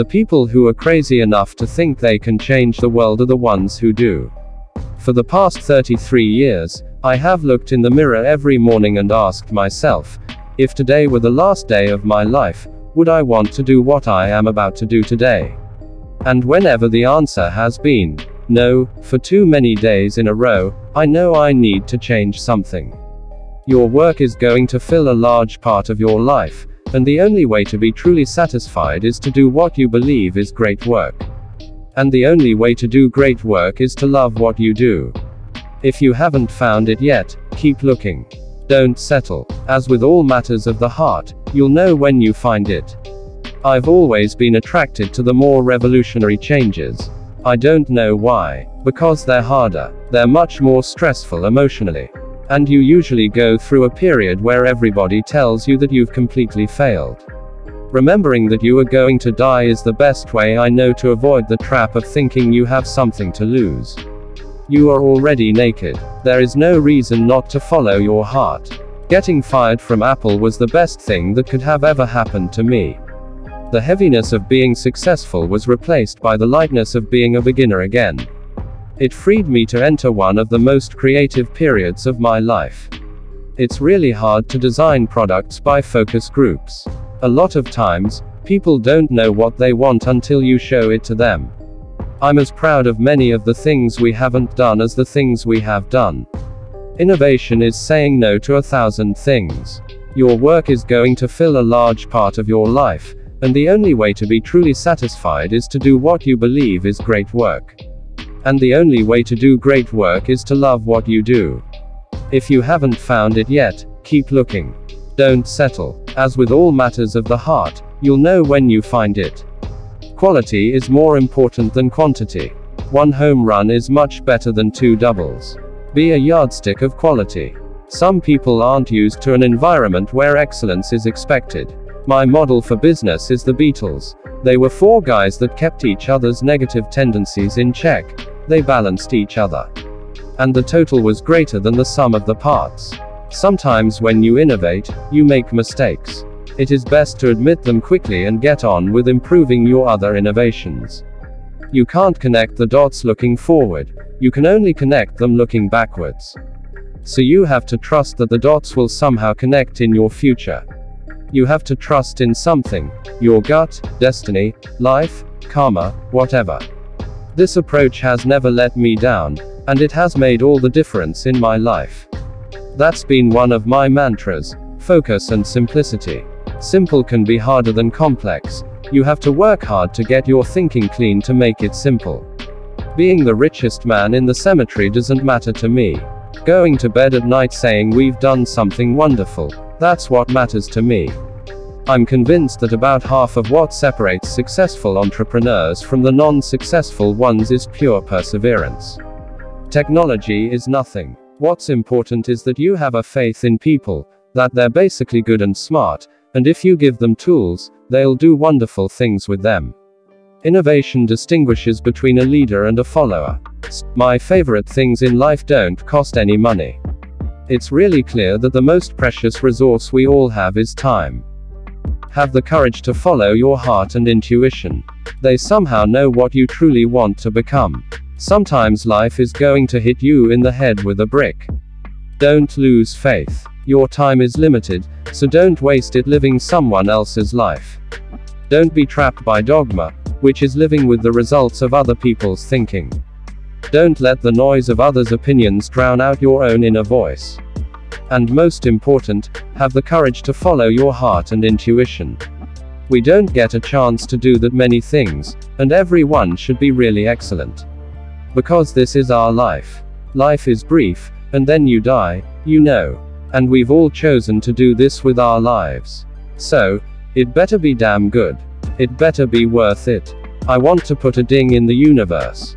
people who are crazy enough to think they can change the world are the ones who do. For the past 33 years, I have looked in the mirror every morning and asked myself, if today were the last day of my life, would I want to do what I am about to do today? And whenever the answer has been no, for too many days in a row, I know I need to change something. Your work is going to fill a large part of your life, and the only way to be truly satisfied is to do what you believe is great work. And the only way to do great work is to love what you do. If you haven't found it yet, keep looking. Don't settle. As with all matters of the heart, you'll know when you find it. I've always been attracted to the more revolutionary changes. I don't know why. Because they're harder. They're much more stressful emotionally. And you usually go through a period where everybody tells you that you've completely failed. Remembering that you are going to die is the best way I know to avoid the trap of thinking you have something to lose. You are already naked. There is no reason not to follow your heart. Getting fired from Apple was the best thing that could have ever happened to me. The heaviness of being successful was replaced by the lightness of being a beginner again. It freed me to enter one of the most creative periods of my life. It's really hard to design products by focus groups. A lot of times, people don't know what they want until you show it to them. I'm as proud of many of the things we haven't done as the things we have done. Innovation is saying no to 1,000 things. Your work is going to fill a large part of your life, and the only way to be truly satisfied is to do what you believe is great work. And the only way to do great work is to love what you do. If you haven't found it yet, keep looking. Don't settle. As with all matters of the heart, you'll know when you find it. Quality is more important than quantity. One home run is much better than 2 doubles. Be a yardstick of quality. Some people aren't used to an environment where excellence is expected. My model for business is the Beatles. They were 4 guys that kept each other's negative tendencies in check. They balanced each other. And the total was greater than the sum of the parts. Sometimes when you innovate, you make mistakes. It is best to admit them quickly and get on with improving your other innovations. You can't connect the dots looking forward. You can only connect them looking backwards. So you have to trust that the dots will somehow connect in your future. You have to trust in something. Your gut, destiny, life, karma, whatever. This approach has never let me down, and it has made all the difference in my life. That's been one of my mantras: focus and simplicity. Simple can be harder than complex. You have to work hard to get your thinking clean to make it simple. Being the richest man in the cemetery doesn't matter to me. Going to bed at night saying we've done something wonderful, that's what matters to me. I'm convinced that about half of what separates successful entrepreneurs from the non-successful ones is pure perseverance. Technology is nothing. What's important is that you have a faith in people, that they're basically good and smart, and if you give them tools, they'll do wonderful things with them. Innovation distinguishes between a leader and a follower. My favorite things in life don't cost any money. It's really clear that the most precious resource we all have is time. Have the courage to follow your heart and intuition. They somehow know what you truly want to become. Sometimes life is going to hit you in the head with a brick. Don't lose faith. Your time is limited, so don't waste it living someone else's life. Don't be trapped by dogma, which is living with the results of other people's thinking. Don't let the noise of others' opinions drown out your own inner voice. And most important, have the courage to follow your heart and intuition. We don't get a chance to do that many things, and every one should be really excellent. Because this is our life. Life is brief, and then you die, you know. And we've all chosen to do this with our lives. So, it better be damn good. It better be worth it. I want to put a ding in the universe.